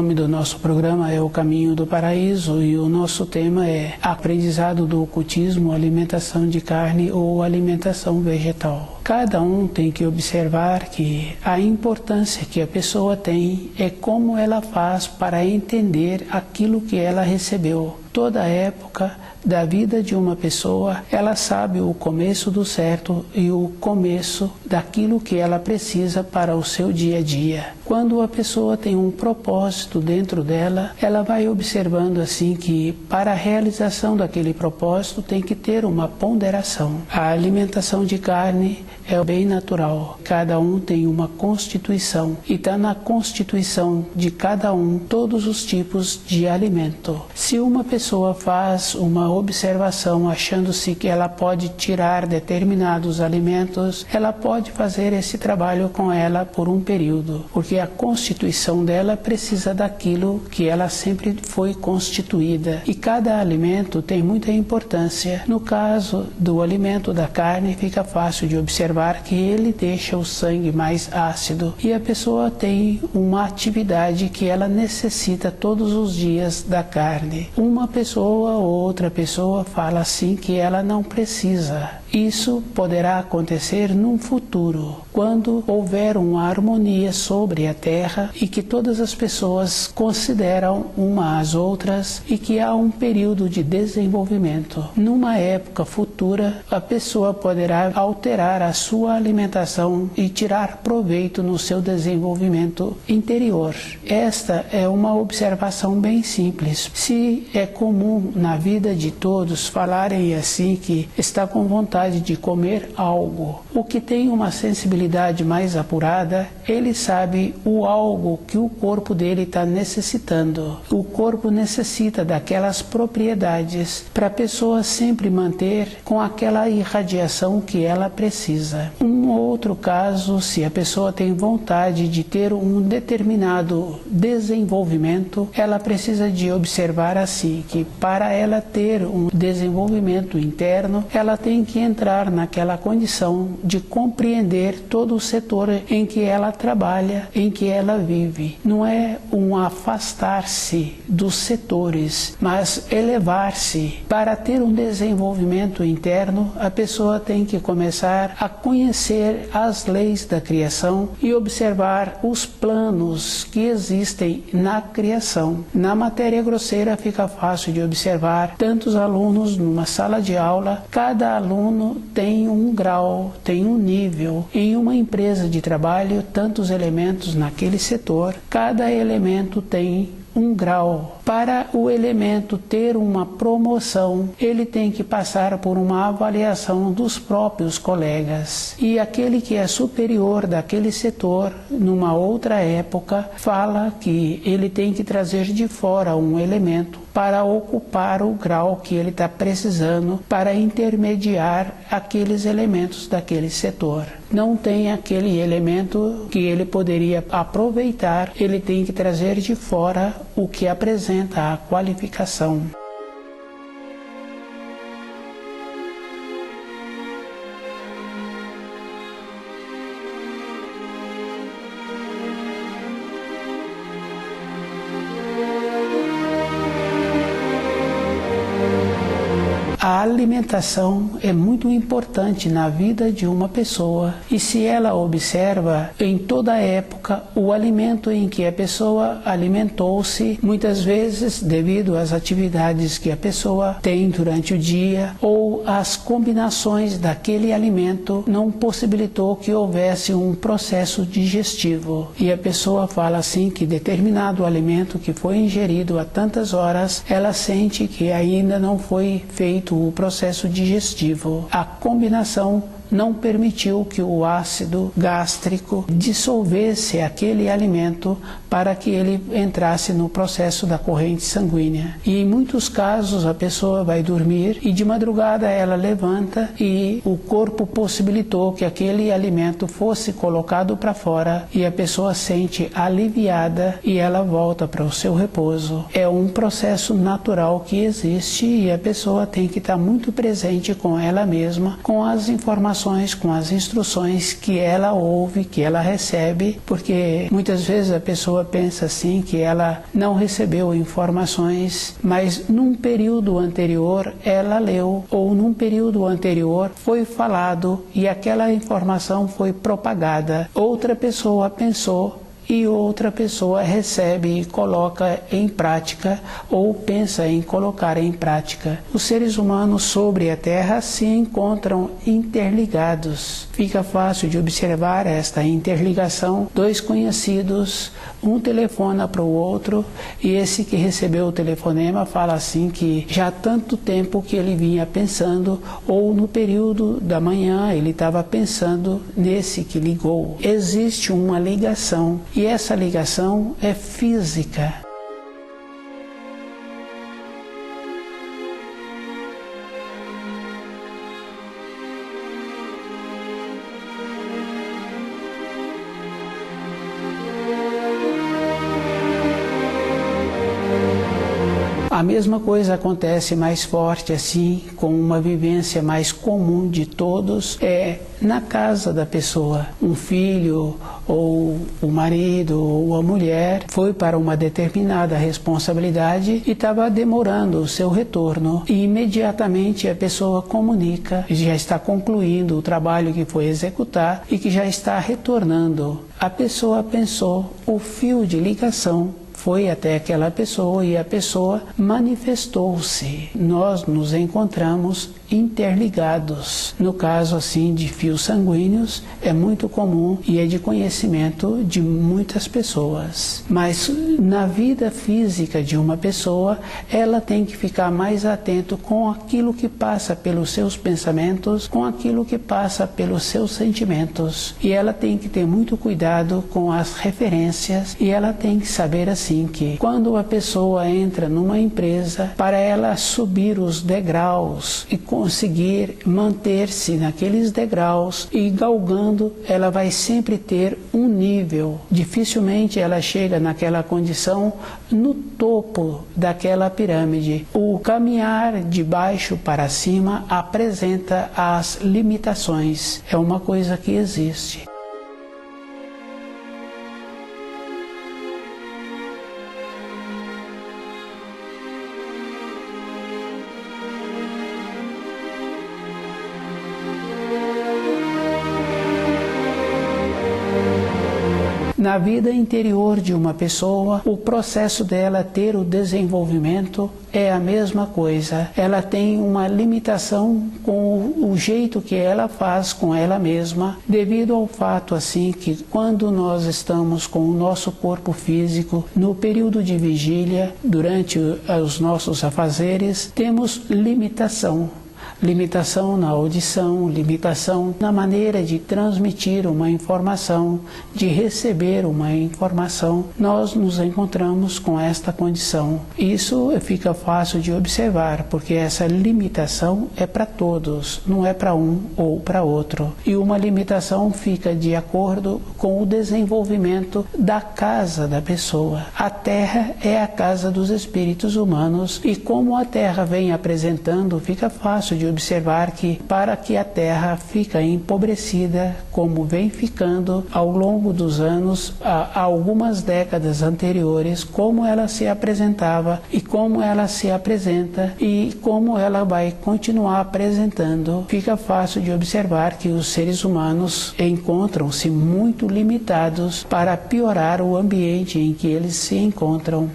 nome do nosso programa é O Caminho do Paraíso e o nosso tema é Aprendizado do Ocultismo, Alimentação de Carne ou Alimentação Vegetal. Cada um tem que observar que a importância que a pessoa tem é como ela faz para entender aquilo que ela recebeu. Toda época da vida de uma pessoa, ela sabe o começo do certo e o começo daquilo que ela precisa para o seu dia a dia. Quando a pessoa tem um propósito dentro dela, ela vai observando assim que para a realização daquele propósito tem que ter uma ponderação. A alimentação de carne é bem natural. Cada um tem uma constituição e está na constituição de cada um todos os tipos de alimento. Se uma pessoa faz uma observação achando-se que ela pode tirar determinados alimentos, ela pode fazer esse trabalho com ela por um período, porque a constituição dela precisa daquilo que ela sempre foi constituída. E cada alimento tem muita importância. No caso do alimento da carne, fica fácil de observar que ele deixa o sangue mais ácido e a pessoa tem uma atividade que ela necessita todos os dias da carne. Uma pessoa ou outra pessoa fala assim que ela não precisa. Isso poderá acontecer num futuro, quando houver uma harmonia sobre a Terra e que todas as pessoas consideram umas às outras e que há um período de desenvolvimento. Numa época futura, a pessoa poderá alterar a sua alimentação e tirar proveito no seu desenvolvimento interior. Esta é uma observação bem simples. Se é comum na vida de todos falarem assim que está com vontade de comer algo, o que tem uma sensibilidade mais apurada, ele sabe o algo que o corpo dele está necessitando. O corpo necessita daquelas propriedades para a pessoa sempre manter com aquela irradiação que ela precisa. Um outro caso, se a pessoa tem vontade de ter um determinado desenvolvimento, ela precisa de observar assim, que para ela ter um desenvolvimento interno, ela tem que entrar naquela condição de compreender todo o setor em que ela trabalha, em que ela vive. Não é um afastar-se dos setores, mas elevar-se. Para ter um desenvolvimento interno, a pessoa tem que começar a conhecer as leis da criação e observar os planos que existem na criação. Na matéria grosseira fica fácil de observar tantos alunos numa sala de aula, cada aluno tem um grau, tem um nível. Em uma empresa de trabalho, tantos elementos naquele setor, cada elemento tem um grau. Para o elemento ter uma promoção, ele tem que passar por uma avaliação dos próprios colegas. E aquele que é superior daquele setor, numa outra época, fala que ele tem que trazer de fora um elemento para ocupar o grau que ele está precisando para intermediar aqueles elementos daquele setor. Não tem aquele elemento que ele poderia aproveitar, ele tem que trazer de fora o que apresenta a qualificação. A alimentação é muito importante na vida de uma pessoa e se ela observa em toda época o alimento em que a pessoa alimentou-se, muitas vezes devido às atividades que a pessoa tem durante o dia ou as combinações daquele alimento não possibilitou que houvesse um processo digestivo. E a pessoa fala assim que determinado alimento que foi ingerido há tantas horas, ela sente que ainda não foi feito o processo digestivo. A combinação não permitiu que o ácido gástrico dissolvesse aquele alimento para que ele entrasse no processo da corrente sanguínea. E em muitos casos a pessoa vai dormir e de madrugada ela levanta e o corpo possibilitou que aquele alimento fosse colocado para fora e a pessoa sente aliviada e ela volta para o seu repouso. É um processo natural que existe e a pessoa tem que estar muito presente com ela mesma, com as informações informações, com as instruções que ela ouve, que ela recebe, porque muitas vezes a pessoa pensa assim que ela não recebeu informações, mas num período anterior ela leu, ou num período anterior foi falado e aquela informação foi propagada. Outra pessoa pensou e outra pessoa recebe e coloca em prática ou pensa em colocar em prática. Os seres humanos sobre a Terra se encontram interligados. Fica fácil de observar esta interligação. Dois conhecidos, um telefona para o outro e esse que recebeu o telefonema fala assim que já há tanto tempo que ele vinha pensando, ou no período da manhã ele estava pensando nesse que ligou. Existe uma ligação. E essa ligação é física. A mesma coisa acontece mais forte assim, com uma vivência mais comum de todos, na casa da pessoa. Um filho, ou o marido, ou a mulher foi para uma determinada responsabilidade e estava demorando o seu retorno. E imediatamente a pessoa comunica, já está concluindo o trabalho que foi executar e que já está retornando. A pessoa pensou, o fio de ligação foi até aquela pessoa e a pessoa manifestou-se. Nós nos encontramos interligados. No caso assim de fios sanguíneos é muito comum e é de conhecimento de muitas pessoas. Mas na vida física de uma pessoa, ela tem que ficar mais atento com aquilo que passa pelos seus pensamentos, com aquilo que passa pelos seus sentimentos. E ela tem que ter muito cuidado com as referências e ela tem que saber assim que quando a pessoa entra numa empresa, para ela subir os degraus e conseguir manter-se naqueles degraus e galgando, ela vai sempre ter um nível. Dificilmente ela chega naquela condição no topo daquela pirâmide. O caminhar de baixo para cima apresenta as limitações. É uma coisa que existe. Na vida interior de uma pessoa, o processo dela ter o desenvolvimento é a mesma coisa. Ela tem uma limitação com o jeito que ela faz com ela mesma, devido ao fato assim que quando nós estamos com o nosso corpo físico, no período de vigília, durante os nossos afazeres, temos limitação. Limitação na audição, limitação na maneira de transmitir uma informação, de receber uma informação. Nós nos encontramos com esta condição. Isso fica fácil de observar, porque essa limitação é para todos, não é para um ou para outro. E uma limitação fica de acordo com o desenvolvimento da casa da pessoa. A Terra é a casa dos espíritos humanos e como a Terra vem apresentando, fica fácil de observar que para que a Terra fica empobrecida, como vem ficando ao longo dos anos, há algumas décadas anteriores, como ela se apresentava e como ela se apresenta e como ela vai continuar apresentando, fica fácil de observar que os seres humanos encontram-se muito limitados para piorar o ambiente em que eles se encontram.